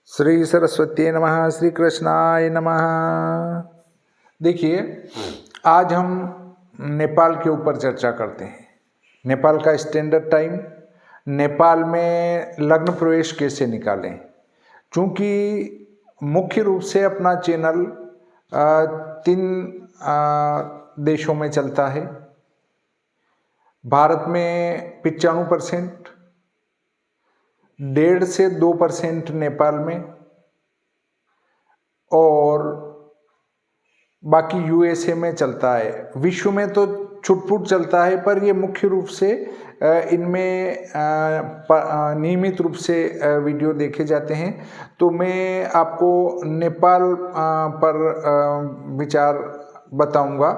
श्री सरस्वती नमः, श्री कृष्णाय नमः। देखिए, आज हम नेपाल के ऊपर चर्चा करते हैं। नेपाल का स्टैंडर्ड टाइम, नेपाल में लग्न प्रवेश कैसे निकालें। चूँकि मुख्य रूप से अपना चैनल तीन देशों में चलता है। भारत में 95%, 1.5 से 2% नेपाल में, और बाकी यूएसए में चलता है। विश्व में तो छुटपुट चलता है, पर ये मुख्य रूप से इनमें नियमित रूप से वीडियो देखे जाते हैं। तो मैं आपको नेपाल पर विचार बताऊंगा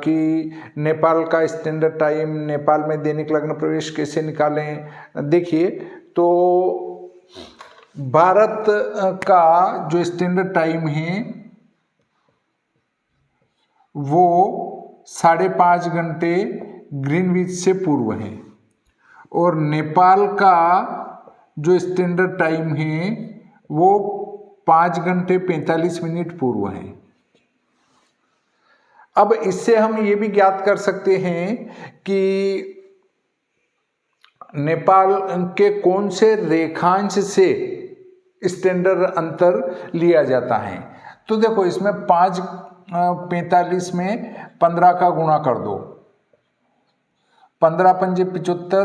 कि नेपाल का स्टैंडर्ड टाइम, नेपाल में दैनिक लग्न प्रवेश कैसे निकालें। देखिए, तो भारत का जो स्टैंडर्ड टाइम है वो 5.5 घंटे ग्रीनविच से पूर्व है, और नेपाल का जो स्टैंडर्ड टाइम है वो 5 घंटे 45 मिनट पूर्व है। अब इससे हम ये भी ज्ञात कर सकते हैं कि नेपाल के कौन से रेखांश से स्टैंडर्ड अंतर लिया जाता है। तो देखो, इसमें 5:45 में 15 का गुणा कर दो, 15 पंजे 75,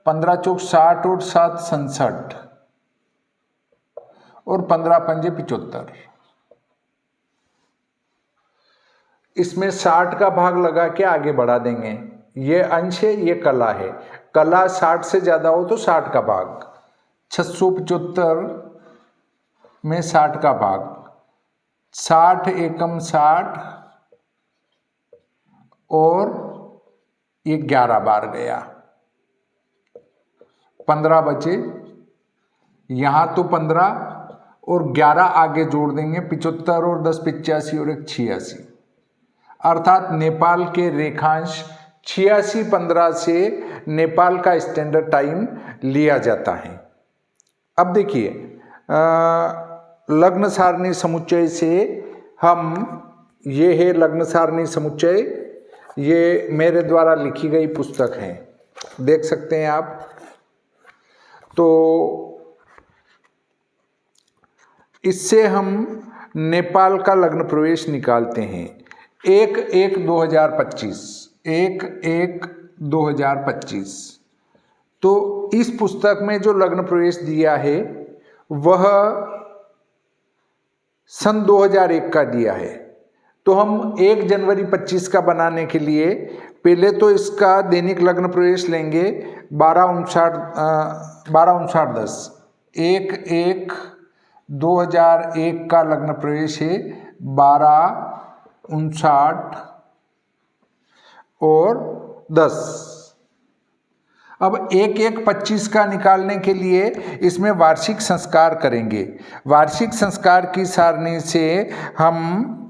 15 चौक 60 और 7 67, और 15 पंजे 75। इसमें 60 का भाग लगा के आगे बढ़ा देंगे। ये अंश है, ये कला है। कला 60 से ज़्यादा हो तो 60 का भाग, 675 में 60 का भाग, 60 एकम 60, और ये 11 बार गया, 15 बचे। यहाँ तो 15 और 11 आगे जोड़ देंगे, 75 और 10 85 और 1 86। अर्थात नेपाल के रेखांश 86-15 से नेपाल का स्टैंडर्ड टाइम लिया जाता है। अब देखिए, लग्न सारणी समुच्चय से हम, ये है लग्न सारणी समुच्चय, ये मेरे द्वारा लिखी गई पुस्तक है, देख सकते हैं आप। तो इससे हम नेपाल का लग्न प्रवेश निकालते हैं। 1/1/2025, 1/1/2025। तो इस पुस्तक में जो लग्न प्रवेश दिया है वह सन 2001 का दिया है। तो हम 1 जनवरी 25 का बनाने के लिए पहले तो इसका दैनिक लग्न प्रवेश लेंगे 12/59/10। 1/1/2001 का लग्न प्रवेश है 12/59 और 10। अब 1/1/25 का निकालने के लिए इसमें वार्षिक संस्कार करेंगे। वार्षिक संस्कार की सारणी से हम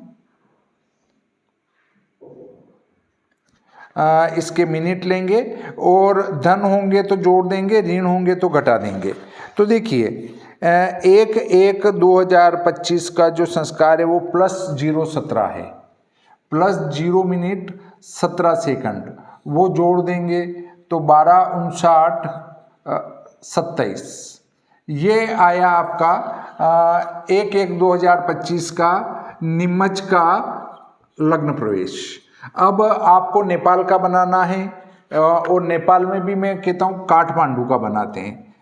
इसके मिनट लेंगे, और धन होंगे तो जोड़ देंगे, ऋण होंगे तो घटा देंगे। तो देखिए, 1/1/2025 का जो संस्कार है वो +0 17 है, +0 मिनट 17 सेकंड, वो जोड़ देंगे तो 12/59 27। ये आया आपका 1/1/2025 का नीमच का लग्न प्रवेश। अब आपको नेपाल का बनाना है, और नेपाल में भी मैं कहता हूँ काठमांडू का बनाते हैं।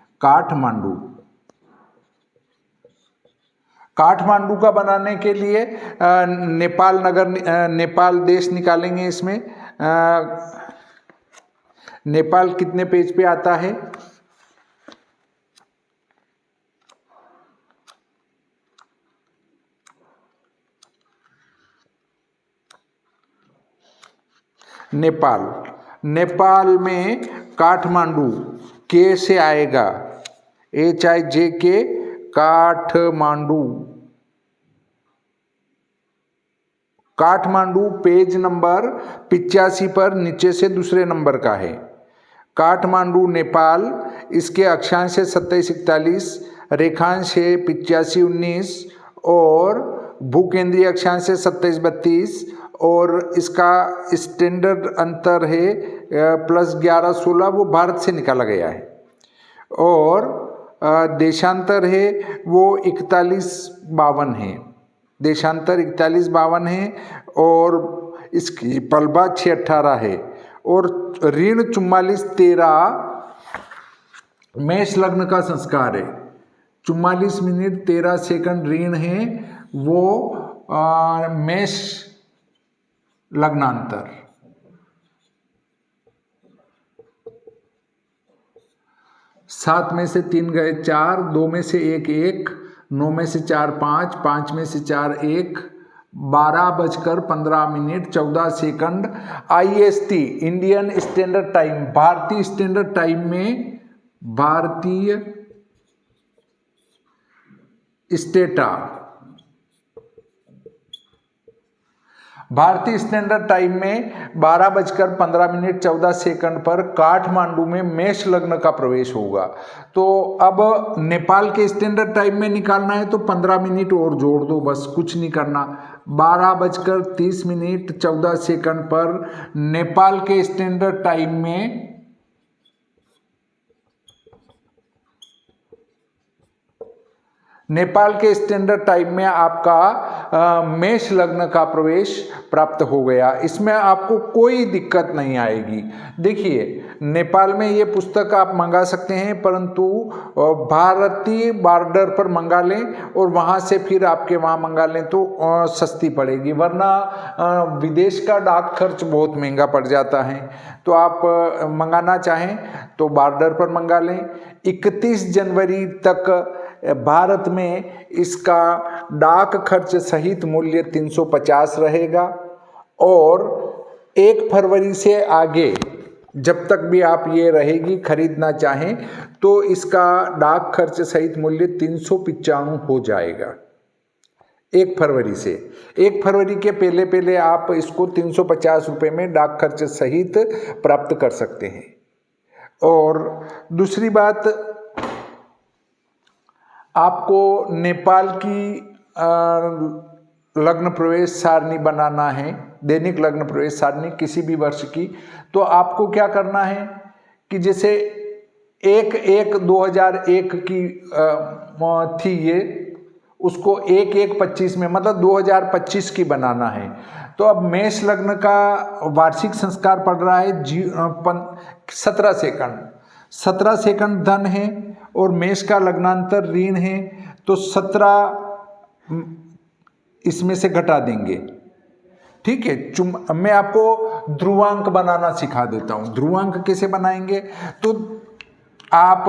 काठमांडू का बनाने के लिए नेपाल नगर, नेपाल देश निकालेंगे। इसमें नेपाल कितने पेज पे आता है? नेपाल में काठमांडू के से आएगा, HIJK, काठमांडू पेज नंबर 85 पर नीचे से दूसरे नंबर का है। काठमांडू नेपाल, इसके अक्षांश है 2741, रेखांश है 85-19 और भूकेंद्रीय अक्षांश है 27-32 और इसका स्टैंडर्ड अंतर है +11-16, वो भारत से निकाला गया है। और देशांतर है वो 41-52 है, देशांतर 41-52 है और इसकी पलबा 6-18 है। और ऋण 44-13 मेष लग्न का संस्कार है। 44 मिनट 13 सेकंड ऋण है वो मेष लग्नांतर। 7 में से 3 गए 4, 2 में से 1 1, 9 में से 4 5, 5 में से 4 1, 12:15 14 second IST Indian standard time, भारतीय स्टैंडर्ड टाइम में, भारतीय स्टेटा, भारतीय स्टैंडर्ड टाइम में 12:15 14 सेकंड पर काठमांडू में मेष लग्न का प्रवेश होगा। तो अब नेपाल के स्टैंडर्ड टाइम में निकालना है तो 15 मिनट और जोड़ दो, बस कुछ नहीं करना। 12:30 14 सेकंड पर नेपाल के स्टैंडर्ड टाइम में आपका मेष लग्न का प्रवेश प्राप्त हो गया। इसमें आपको कोई दिक्कत नहीं आएगी। देखिए, नेपाल में ये पुस्तक आप मंगा सकते हैं, परंतु भारतीय बॉर्डर पर मंगा लें और वहाँ से फिर आपके वहाँ मंगा लें तो सस्ती पड़ेगी, वरना विदेश का डाक खर्च बहुत महंगा पड़ जाता है। तो आप मंगाना चाहें तो बॉर्डर पर मंगा लें। 31 जनवरी तक भारत में इसका डाक खर्च सहित मूल्य 350 रहेगा और 1 फरवरी से आगे जब तक भी आप ये रहेगी खरीदना चाहें तो इसका डाक खर्च सहित मूल्य 395 हो जाएगा। 1 फरवरी से, 1 फरवरी के पहले पहले आप इसको 350 रुपये में डाक खर्च सहित प्राप्त कर सकते हैं। और दूसरी बात, आपको नेपाल की लग्न प्रवेश सारणी बनाना है, दैनिक लग्न प्रवेश सारणी किसी भी वर्ष की। तो आपको क्या करना है कि जैसे 1/1/2001 की थी ये, उसको 1/1/25 में, मतलब 2025 की बनाना है। तो अब मेष लग्न का वार्षिक संस्कार पड़ रहा है 17 सेकंड, 17 सेकंड धन है और मेष का लग्नांतर ऋण है, तो 17 इसमें से घटा देंगे। ठीक है, मैं आपको ध्रुवांक बनाना सिखा देता हूँ। ध्रुवांक कैसे बनाएंगे, तो आप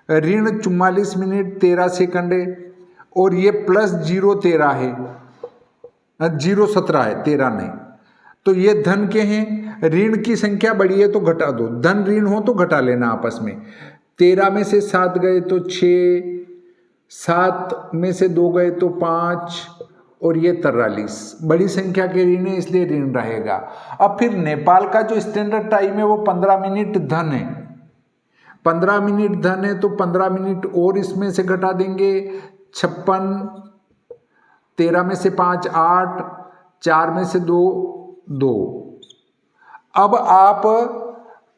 ऋण 44 मिनट 13 सेकंड है और ये +0 है, 0 17 है, 13 नहीं। तो ये धन के हैं, ऋण की संख्या बड़ी है तो घटा दो, धन ऋण हो तो घटा लेना आपस में। 13 में से 7 गए तो 6, 7 में से 2 गए तो 5 और ये 43, बड़ी संख्या के ऋण है इसलिए ऋण रहेगा। अब फिर नेपाल का जो स्टैंडर्ड टाइम है वो 15 मिनट धन है, 15 मिनट धन है तो 15 मिनट और इसमें से घटा देंगे। 56, 13 में से 5 8, 4 में से 2 2। अब आप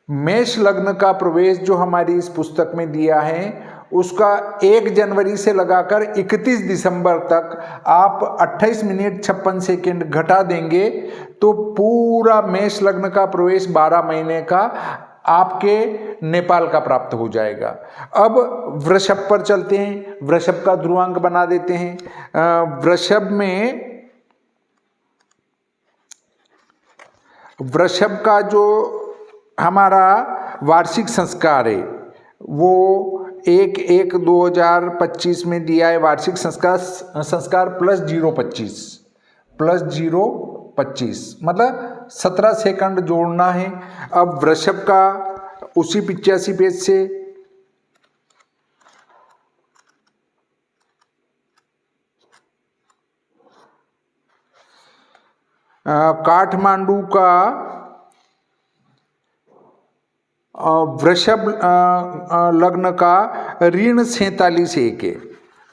मेष लग्न का प्रवेश जो हमारी इस पुस्तक में दिया है उसका 1 जनवरी से लगाकर 31 दिसंबर तक आप 28 मिनट 56 सेकेंड घटा देंगे तो पूरा मेष लग्न का प्रवेश 12 महीने का आपके नेपाल का प्राप्त हो जाएगा। अब वृषभ पर चलते हैं, वृषभ का ध्रुवांक बना देते हैं। वृषभ का जो हमारा वार्षिक संस्कार है वो 1/1/2025 में दिया है। वार्षिक संस्कार +025 मतलब 17 सेकंड जोड़ना है। अब वृषभ का उसी 85 पेज से काठमांडू का वृषभ लग्न का ऋण 47 है,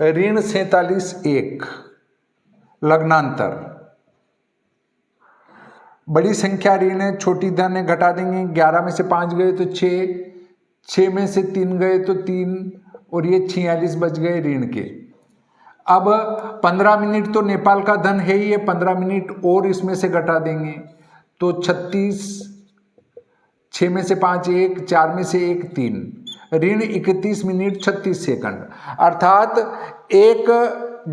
ऋण 47 लग्नांतर। बड़ी संख्या ऋण है, छोटी धन है, घटा देंगे। 11 में से 5 गए तो 6, 6 में से 3 गए तो 3, और ये 46 बच गए ऋण के। अब 15 मिनट तो नेपाल का धन है ही, ये 15 मिनट और इसमें से घटा देंगे तो 36, 6 में से 5 1, 4 में से 1 3, ऋण 31 मिनट 36 सेकंड। अर्थात 1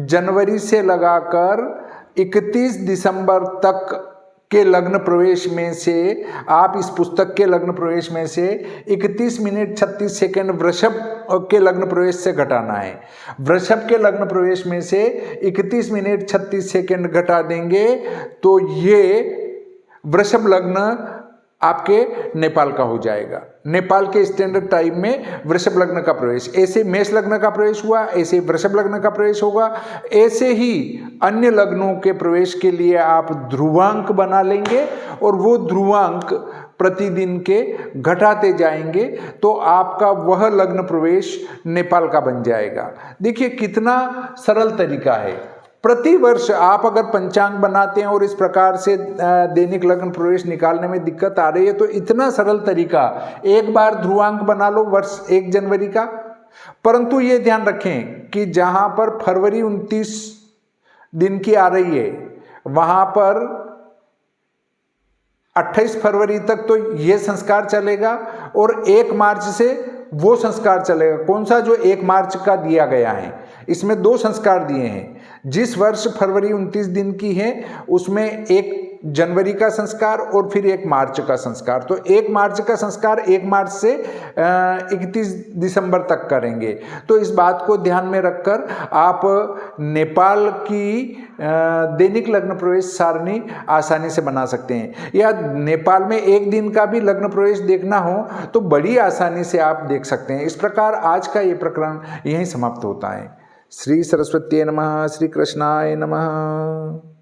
जनवरी से लगाकर 31 दिसंबर तक के लग्न प्रवेश में से, आप इस पुस्तक के लग्न प्रवेश में से 31 मिनट 36 सेकंड वृषभ के लग्न प्रवेश से घटाना है। वृषभ के लग्न प्रवेश में से 31 मिनट 36 सेकंड घटा देंगे तो ये वृषभ लग्न आपके नेपाल का हो जाएगा। नेपाल के स्टैंडर्ड टाइम में वृषभ लग्न का प्रवेश, ऐसे मेष लग्न का प्रवेश हुआ, ऐसे वृषभ लग्न का प्रवेश होगा। ऐसे ही अन्य लग्नों के प्रवेश के लिए आप ध्रुवांक बना लेंगे और वो ध्रुवांक प्रतिदिन के घटाते जाएंगे तो आपका वह लग्न प्रवेश नेपाल का बन जाएगा। देखिए कितना सरल तरीका है। प्रति वर्ष आप अगर पंचांग बनाते हैं और इस प्रकार से दैनिक लग्न प्रवेश निकालने में दिक्कत आ रही है तो इतना सरल तरीका, एक बार ध्रुवांक बना लो वर्ष 1 जनवरी का। परंतु ये ध्यान रखें कि जहां पर फरवरी 29 दिन की आ रही है वहां पर 28 फरवरी तक तो ये संस्कार चलेगा और 1 मार्च से वो संस्कार चलेगा। कौन सा? जो 1 मार्च का दिया गया है। इसमें 2 संस्कार दिए हैं। जिस वर्ष फरवरी 29 दिन की है उसमें 1 जनवरी का संस्कार और फिर 1 मार्च का संस्कार। तो 1 मार्च का संस्कार 1 मार्च से 31 दिसंबर तक करेंगे। तो इस बात को ध्यान में रखकर आप नेपाल की दैनिक लग्न प्रवेश सारणी आसानी से बना सकते हैं। या नेपाल में 1 दिन का भी लग्न प्रवेश देखना हो तो बड़ी आसानी से आप देख सकते हैं। इस प्रकार आज का ये प्रकरण यहीं समाप्त होता है। श्री सरस्वती नमः। श्री कृष्णाय नमः।